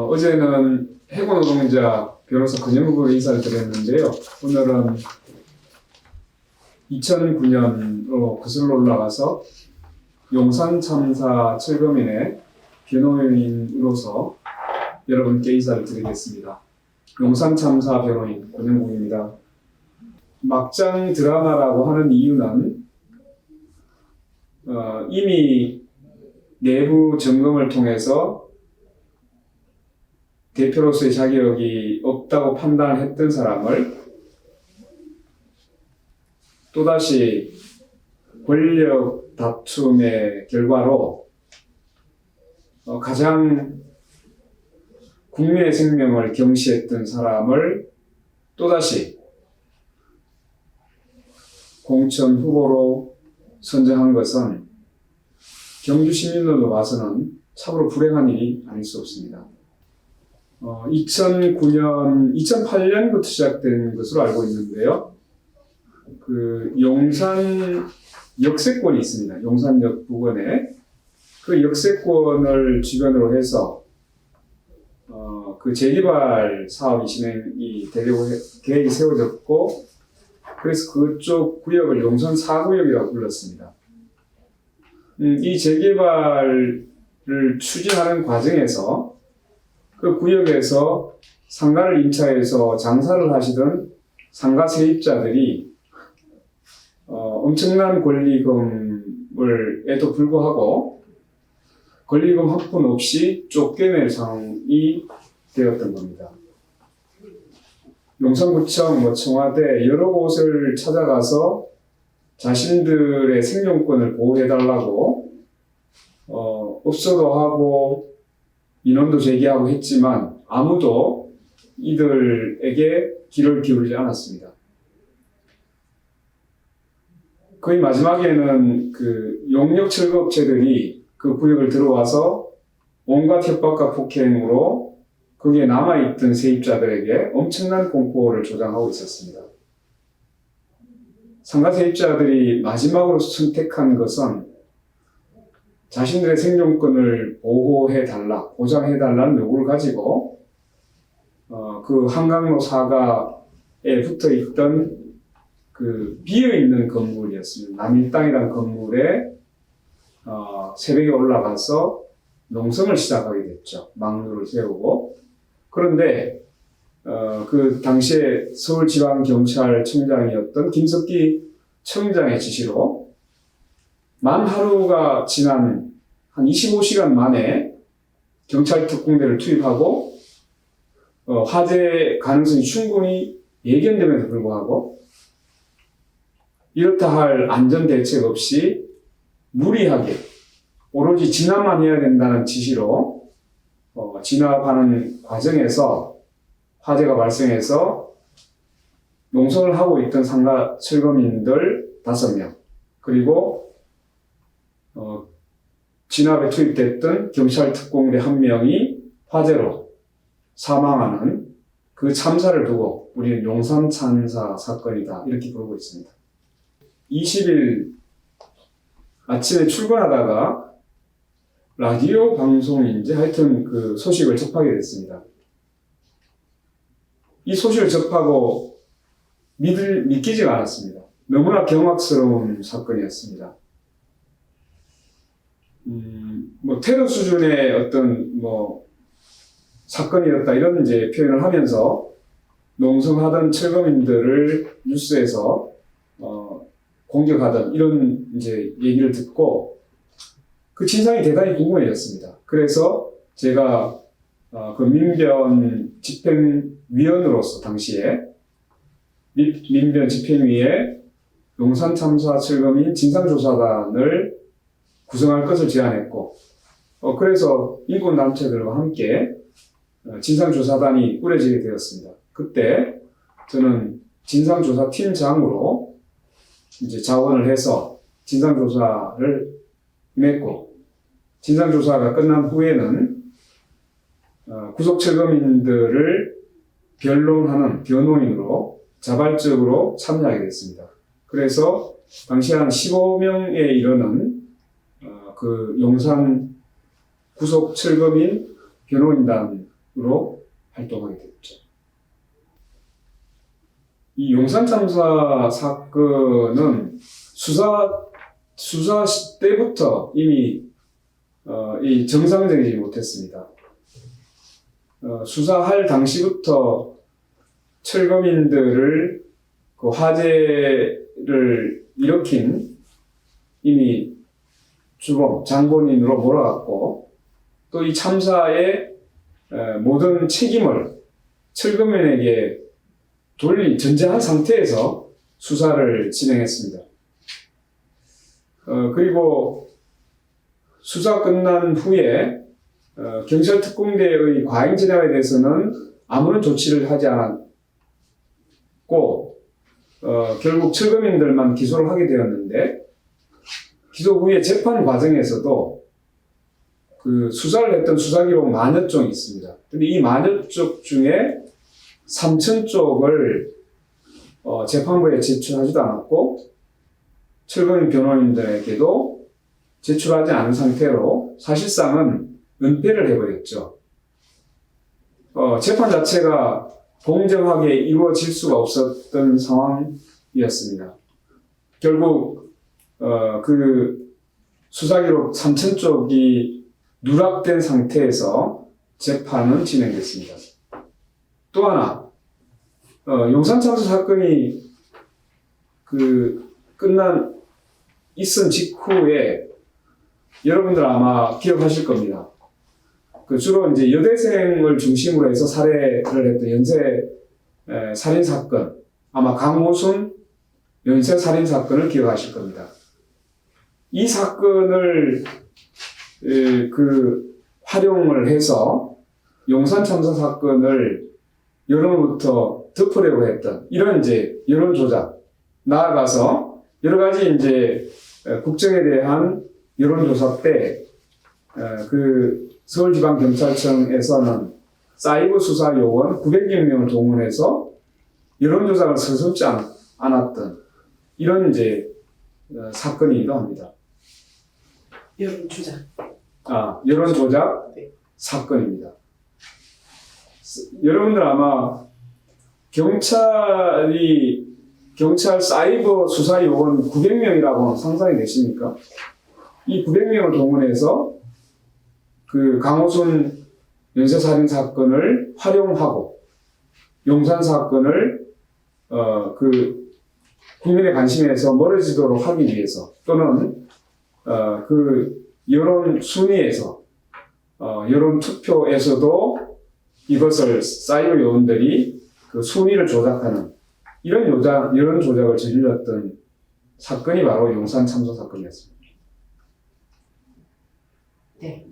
어제는 해고노동자 변호사 근영국으로 인사를 드렸는데요. 오늘은 2009년으로 거슬러 올라가서 용산 참사 철거민의 변호인으로서 여러분께 인사를 드리겠습니다. 용산 참사 변호인 권영국입니다. 막장 드라마라고 하는 이유는 이미 내부 점검을 통해서 대표로서의 자격이 없다고 판단했던 사람을 또다시 권력 다툼의 결과로 가장 국민의 생명을 경시했던 사람을 또다시 공천 후보로 선정한 것은 경주 시민들로 봐서는 참으로 불행한 일이 아닐 수 없습니다. 2008년부터 시작된 것으로 알고 있는데요. 그 용산 역세권이 있습니다. 용산역 부근에 그 역세권을 주변으로 해서 그 재개발 사업이 진행이 되려고 계획이 세워졌고, 그래서 그쪽 구역을 용산 4구역이라고 불렀습니다. 이 재개발을 추진하는 과정에서 그 구역에서 상가를 임차해서 장사를 하시던 상가 세입자들이 엄청난 권리금에도 불구하고 권리금 확분 없이 쫓겨낼 상황이 되었던 겁니다. 용산구청, 청와대 여러 곳을 찾아가서 자신들의 생존권을 보호해달라고 업소도 하고 민원도 제기하고 했지만 아무도 이들에게 귀를 기울이지 않았습니다. 거의 마지막에는 그 용역 철거업체들이 그 구역을 들어와서 온갖 협박과 폭행으로 거기에 남아있던 세입자들에게 엄청난 공포를 조장하고 있었습니다. 상가 세입자들이 마지막으로 선택한 것은 자신들의 생존권을 보호해달라, 보장해달라는 요구를 가지고 그 한강로 사가에 붙어있던 그 비어있는 건물이었습니다. 남일당이라는 건물에 새벽에 올라가서 농성을 시작하게 됐죠. 막루를 세우고. 그런데 그 당시에 서울지방경찰청장이었던 김석기 청장의 지시로 만 하루가 지난 한 25시간 만에 경찰 특공대를 투입하고 화재 가능성이 충분히 예견됨에도 불구하고 이렇다 할 안전 대책 없이 무리하게 오로지 진압만 해야 된다는 지시로 진압하는 과정에서 화재가 발생해서 농성을 하고 있던 상가 철거민들 5명 그리고 진압에 투입됐던 경찰 특공대 1명이 화재로 사망하는 그 참사를 두고 우리는 용산 참사 사건이다 이렇게 부르고 있습니다. 20일 아침에 출근하다가 라디오 방송인지 하여튼 그 소식을 접하게 됐습니다. 이 소식을 접하고 믿기지가 않았습니다. 너무나 경악스러운 사건이었습니다. 테러 수준의 어떤 사건이었다 이런 이제 표현을 하면서 농성하던 철거민들을 뉴스에서 공격하던 이런 이제 얘기를 듣고 그 진상이 대단히 궁금해졌습니다. 그래서 제가 그 민변 집행위원으로서 당시에 민변 집행위에 용산 참사 철거민 진상조사단을 구성할 것을 제안했고, 그래서 인권단체들과 함께 진상조사단이 꾸려지게 되었습니다. 그때 저는 진상조사팀장으로 이제 자원을 해서 진상조사를 맺고, 진상조사가 끝난 후에는 구속철거민들을 변론하는 변호인으로 자발적으로 참여하게 됐습니다. 그래서 당시 한 15명에 이르는 그 용산 구속철거민 변호인단으로 활동하게 됐죠. 이 용산 참사 사건은 수사 때부터 이미 이 정상적이지 못했습니다. 수사할 당시부터 철거민들을 그 화재를 일으킨 이미 주범, 장본인으로 몰아갔고, 또 이 참사의 모든 책임을 철거민에게 전제한 상태에서 수사를 진행했습니다. 그리고 수사 끝난 후에 경찰특공대의 과잉 진압에 대해서는 아무런 조치를 하지 않았고, 결국 철거민들만 기소를 하게 되었는데, 기소 후에 재판 과정에서도 그 수사를 했던 수사기록 만여 쪽이 있습니다. 근데 이 만여 쪽 중에 3,000쪽을 재판부에 제출하지도 않았고, 철거민 변호인들에게도 제출하지 않은 상태로 사실상은 은폐를 해버렸죠. 재판 자체가 공정하게 이루어질 수가 없었던 상황이었습니다. 결국 그 수사기록 3,000쪽이 누락된 상태에서 재판은 진행됐습니다. 또 하나, 용산 참사 사건이 있은 직후에 여러분들 아마 기억하실 겁니다. 주로 이제 여대생을 중심으로 해서 살해를 했던 연쇄 살인 사건, 아마 강호순 연쇄 살인 사건을 기억하실 겁니다. 이 사건을 활용을 해서 용산 참사 사건을 여론부터 덮으려고 했던 이런 이제 여론 조작, 나아가서 여러 가지 이제 국정에 대한 여론조사 때 서울지방경찰청에서는 사이버 수사 요원 900여 명을 동원해서 여론조작을 서슴지 않았던 이런 이제 사건이기도 합니다. 여론조작. 여론조작 네. 사건입니다. 여러분들 아마 경찰 사이버 수사 요원 900명이라고 상상이 되십니까? 이 900명을 동원해서 그 강호순 연쇄살인 사건을 활용하고 용산 사건을 국민의 관심에서 멀어지도록 하기 위해서, 또는 여론 순위에서 여론 투표에서도 이것을 사이버 요원들이 그 순위를 조작하는 이런 여론 조작을 저질렀던 사건이 바로 용산 참사 사건이었습니다. 네.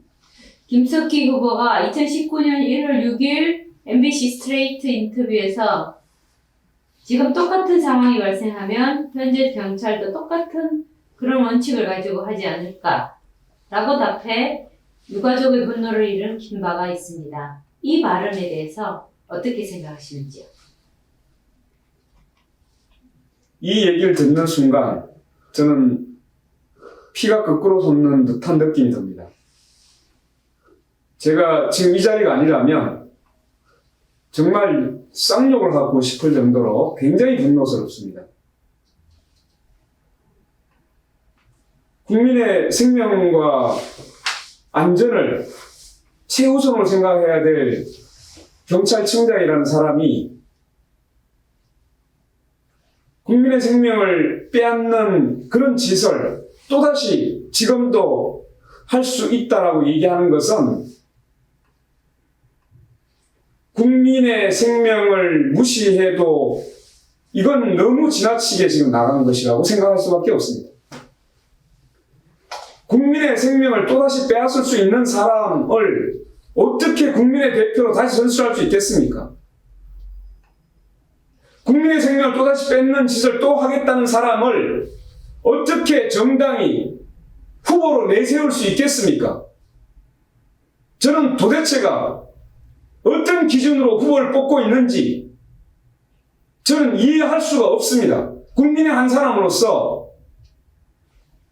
김석희 후보가 2019년 1월 6일 MBC 스트레이트 인터뷰에서 지금 똑같은 상황이 발생하면 현재 경찰도 똑같은 그런 원칙을 가지고 하지 않을까 라고 답해 유가족의 분노를 일으킨 바가 있습니다. 이 발언에 대해서 어떻게 생각하시는지요? 이 얘기를 듣는 순간 저는 피가 거꾸로 솟는 듯한 느낌이 듭니다. 제가 지금 이 자리가 아니라면 정말 쌍욕을 하고 싶을 정도로 굉장히 분노스럽습니다. 국민의 생명과 안전을 최우선으로 생각해야 될 경찰청장이라는 사람이 국민의 생명을 빼앗는 그런 짓을 또다시 지금도 할 수 있다라고 얘기하는 것은 국민의 생명을 무시해도 이건 너무 지나치게 지금 나간 것이라고 생각할 수밖에 없습니다. 국민의 생명을 또다시 빼앗을 수 있는 사람을 어떻게 국민의 대표로 다시 선출할 수 있겠습니까? 국민의 생명을 또다시 뺏는 짓을 또 하겠다는 사람을 어떻게 정당이 후보로 내세울 수 있겠습니까? 저는 도대체가 어떤 기준으로 후보를 뽑고 있는지 저는 이해할 수가 없습니다. 국민의 한 사람으로서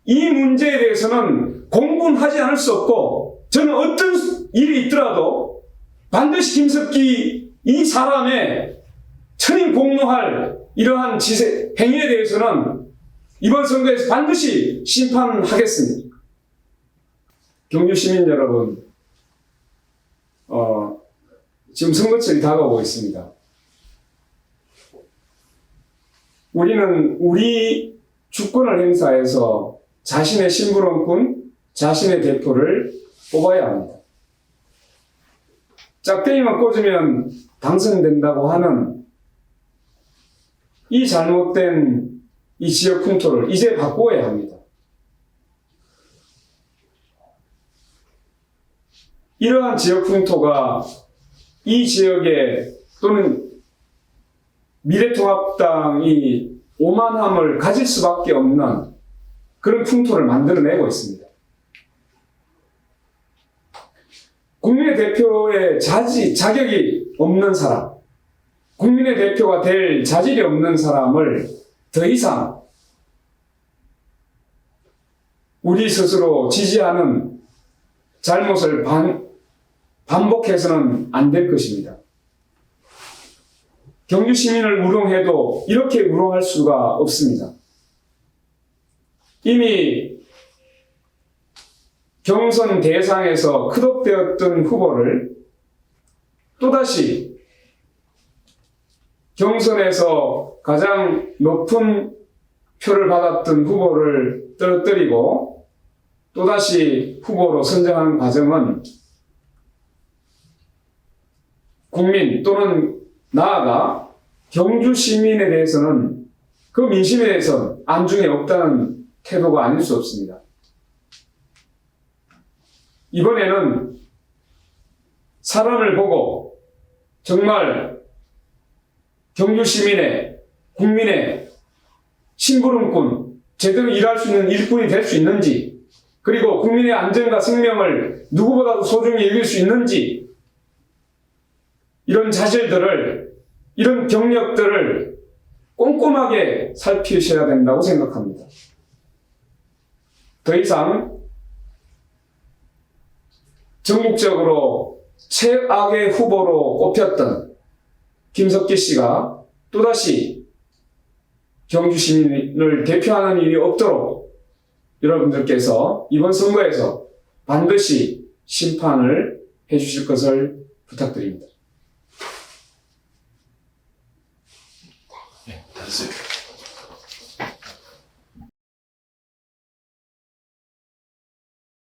이 문제에 대해서는 공분하지 않을 수 없고, 저는 어떤 일이 있더라도 반드시 김석기 이 사람의 천인공노할 이러한 행위에 대해서는 이번 선거에서 반드시 심판하겠습니다. 경주 시민 여러분, 지금 선거철이 다가오고 있습니다. 우리는 우리 주권을 행사해서 자신의 심부름꾼, 자신의 대표를 뽑아야 합니다. 짝대기만 꽂으면 당선된다고 하는 이 잘못된 이 지역 풍토를 이제 바꾸어야 합니다. 이러한 지역 풍토가 이 지역에 또는 미래통합당이 오만함을 가질 수밖에 없는 그런 풍토를 만들어내고 있습니다. 국민의 대표의 자격이 없는 사람, 국민의 대표가 될 자질이 없는 사람을 더 이상 우리 스스로 지지하는 잘못을 반복해서는 안 될 것입니다. 경주 시민을 우롱해도 이렇게 우롱할 수가 없습니다. 이미 경선 대상에서 컷오프되었던 후보를 또다시 경선에서 가장 높은 표를 받았던 후보를 떨어뜨리고 또다시 후보로 선정하는 과정은 국민 또는 나아가 경주 시민에 대해서는 그 민심에 대해서 안중에 없다는 태도가 아닐 수 없습니다. 이번에는 사람을 보고 정말 경주 시민의, 국민의 심부름꾼, 제대로 일할 수 있는 일꾼이 될 수 있는지, 그리고 국민의 안전과 생명을 누구보다도 소중히 여길 수 있는지, 이런 자질들을, 이런 경력들을 꼼꼼하게 살피셔야 된다고 생각합니다. 더 이상 전국적으로 최악의 후보로 꼽혔던 김석기 씨가 또다시 경주 시민을 대표하는 일이 없도록 여러분들께서 이번 선거에서 반드시 심판을 해주실 것을 부탁드립니다. 네, 됐어요.